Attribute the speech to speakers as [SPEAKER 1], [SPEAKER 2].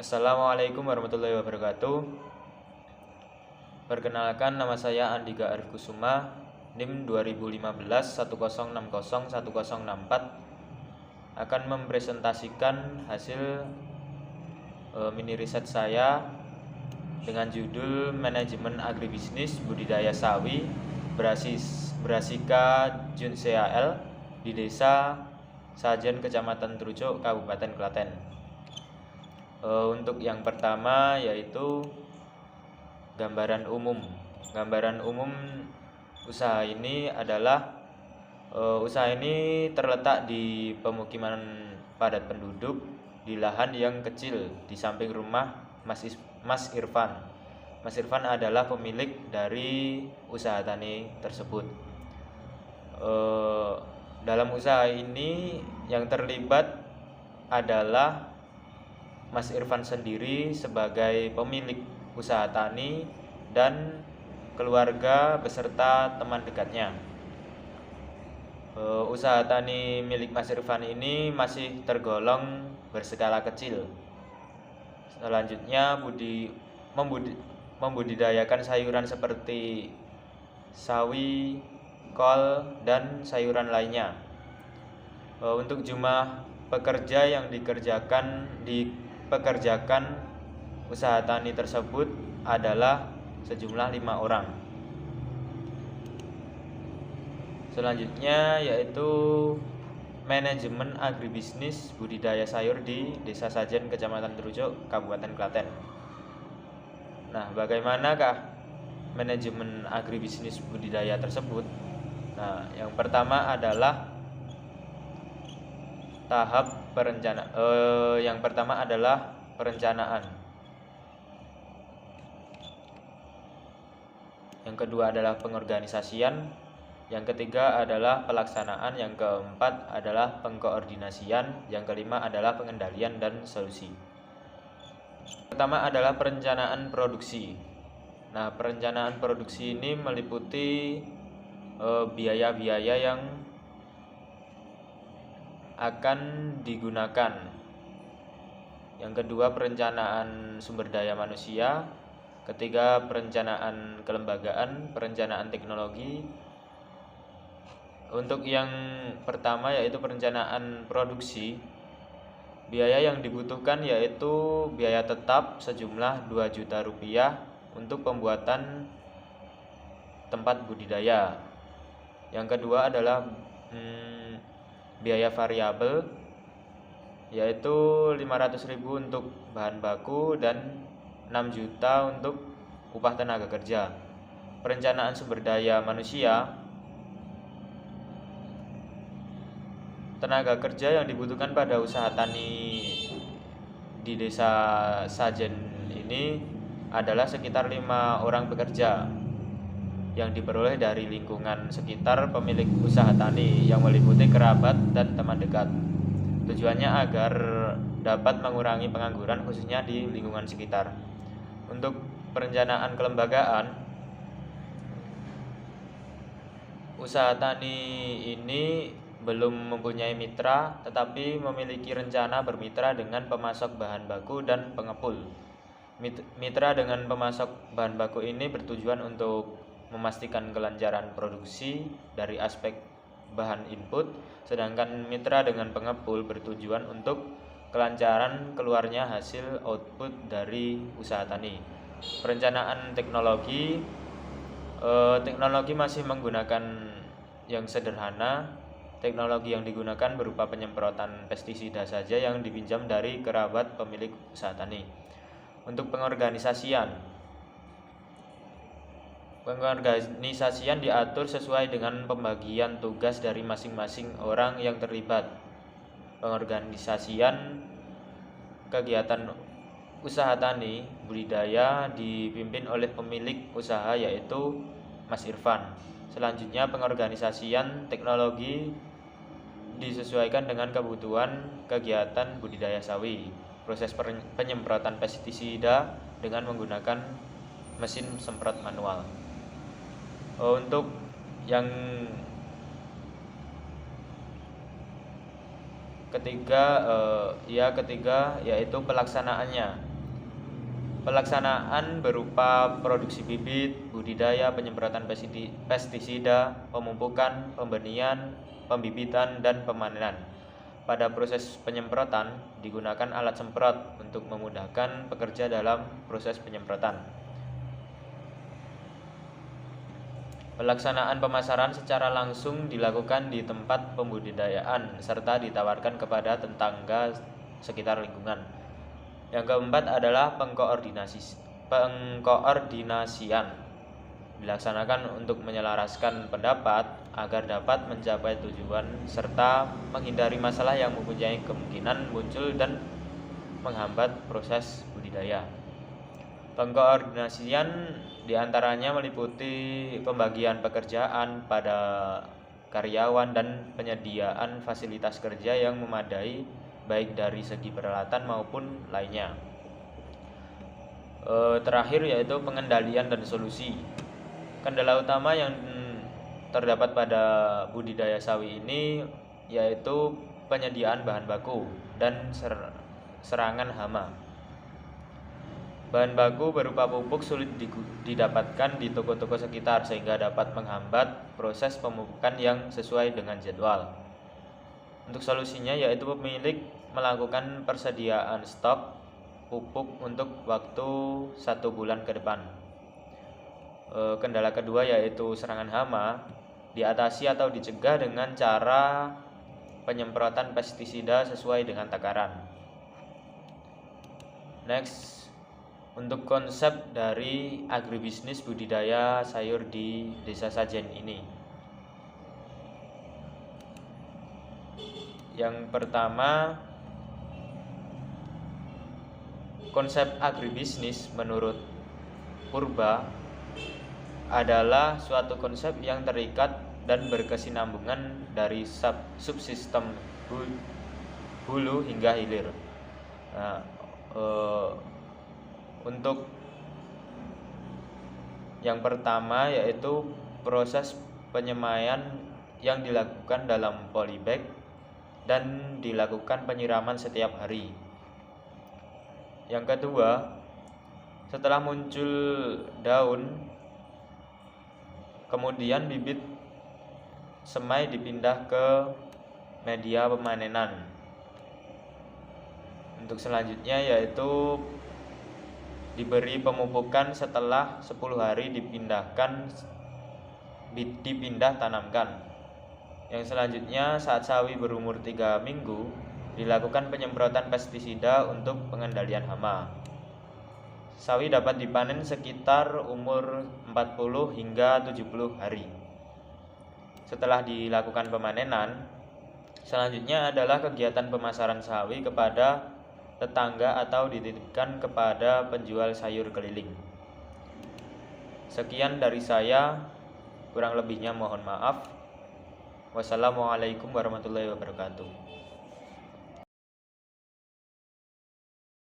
[SPEAKER 1] Assalamualaikum warahmatullahi wabarakatuh. Perkenalkan, nama saya Andika Arif Kusuma, NIM 2015 10601064, akan mempresentasikan hasil mini riset saya dengan judul Manajemen Agribisnis Budidaya Sawi Brasika Junsea L di Desa Sajen, Kecamatan Trucuk, Kabupaten Klaten. Untuk yang pertama yaitu gambaran umum. Gambaran umum usaha ini adalah usaha ini terletak di pemukiman padat penduduk di lahan yang kecil di samping rumah Mas Irfan. Mas Irfan adalah pemilik dari usaha tani tersebut. Dalam usaha ini yang terlibat adalah Mas Irfan sendiri sebagai pemilik usaha tani dan keluarga beserta teman dekatnya. Usaha tani milik Mas Irfan ini masih tergolong berskala kecil. Selanjutnya membudidayakan sayuran seperti sawi, kol, dan sayuran lainnya. Untuk jumlah pekerja yang dipekerjakan usaha tani tersebut adalah sejumlah 5 orang. Selanjutnya yaitu manajemen agribisnis budidaya sayur di Desa Sajen, Kecamatan Trucuk, Kabupaten Klaten. Nah, bagaimanakah manajemen agribisnis budidaya tersebut? Nah, yang pertama adalah perencanaan. Yang kedua adalah pengorganisasian. Yang ketiga adalah pelaksanaan. Yang keempat adalah pengkoordinasian. Yang kelima adalah pengendalian dan solusi. Pertama adalah perencanaan produksi. Nah, perencanaan produksi ini meliputi biaya-biaya yang akan digunakan. Yang kedua, perencanaan sumber daya manusia. Ketiga, perencanaan kelembagaan, perencanaan teknologi. Untuk yang pertama yaitu perencanaan produksi, biaya yang dibutuhkan yaitu biaya tetap sejumlah 2 juta rupiah untuk pembuatan tempat budidaya. Yang kedua adalah biaya variabel, yaitu 500.000 untuk bahan baku dan 6 juta untuk upah tenaga kerja. Perencanaan sumber daya manusia, tenaga kerja yang dibutuhkan pada usaha tani di Desa Sajen ini adalah sekitar 5 orang pekerja yang diperoleh dari lingkungan sekitar pemilik usaha tani yang meliputi kerabat dan teman dekat. Tujuannya agar dapat mengurangi pengangguran khususnya di lingkungan sekitar. Untuk perencanaan kelembagaan, usaha tani ini belum mempunyai mitra tetapi memiliki rencana bermitra dengan pemasok bahan baku dan pengepul. Mitra dengan pemasok bahan baku ini bertujuan untuk memastikan kelancaran produksi dari aspek bahan input, sedangkan mitra dengan pengepul bertujuan untuk kelancaran keluarnya hasil output dari usaha tani. Perencanaan teknologi, teknologi masih menggunakan yang sederhana. Teknologi yang digunakan berupa penyemprotan pestisida saja yang dipinjam dari kerabat pemilik usaha tani. Untuk pengorganisasian diatur sesuai dengan pembagian tugas dari masing-masing orang yang terlibat. Pengorganisasian kegiatan usaha tani budidaya dipimpin oleh pemilik usaha yaitu Mas Irfan. Selanjutnya, pengorganisasian teknologi disesuaikan dengan kebutuhan kegiatan budidaya sawi. Proses penyemprotan pestisida dengan menggunakan mesin semprot manual. Untuk yang ketiga yaitu pelaksanaannya. Pelaksanaan berupa produksi bibit, budidaya, penyemprotan pestisida, pemupukan, pembenihan, pembibitan, dan pemanenan. Pada proses penyemprotan digunakan alat semprot untuk memudahkan pekerja dalam proses penyemprotan. Pelaksanaan pemasaran secara langsung dilakukan di tempat pembudidayaan serta ditawarkan kepada tetangga sekitar lingkungan. Yang keempat adalah pengkoordinasian. Dilaksanakan untuk menyelaraskan pendapat agar dapat mencapai tujuan serta menghindari masalah yang mempunyai kemungkinan muncul dan menghambat proses budidaya. Pengkoordinasian diantaranya meliputi pembagian pekerjaan pada karyawan dan penyediaan fasilitas kerja yang memadai baik dari segi peralatan maupun lainnya. Terakhir yaitu pengendalian dan solusi. Kendala utama yang terdapat pada budidaya sawi ini yaitu penyediaan bahan baku dan serangan hama. Bahan baku berupa pupuk sulit didapatkan di toko-toko sekitar sehingga dapat menghambat proses pemupukan yang sesuai dengan jadwal. Untuk solusinya yaitu pemilik melakukan persediaan stok pupuk untuk waktu 1 bulan ke depan. Kendala kedua yaitu serangan hama diatasi atau dicegah dengan cara penyemprotan pestisida sesuai dengan takaran. Next, untuk konsep dari agribisnis budidaya sayur di Desa Sajen ini. Yang pertama, konsep agribisnis menurut Purba adalah suatu konsep yang terikat dan berkesinambungan dari subsistem hulu hingga hilir. Nah, untuk yang pertama yaitu proses penyemaian yang dilakukan dalam polybag dan dilakukan penyiraman setiap hari. Yang kedua, setelah muncul daun, kemudian bibit semai dipindah ke media pemanenan. Untuk selanjutnya yaitu diberi pemupukan setelah 10 hari dipindah tanamkan. Yang selanjutnya saat sawi berumur 3 minggu dilakukan penyemprotan pestisida untuk pengendalian hama. Sawi dapat dipanen sekitar umur 40 hingga 70 hari. Setelah dilakukan pemanenan, selanjutnya adalah kegiatan pemasaran sawi kepada tetangga atau dititipkan kepada penjual sayur keliling. Sekian dari saya, kurang lebihnya mohon maaf. Wassalamualaikum warahmatullahi wabarakatuh.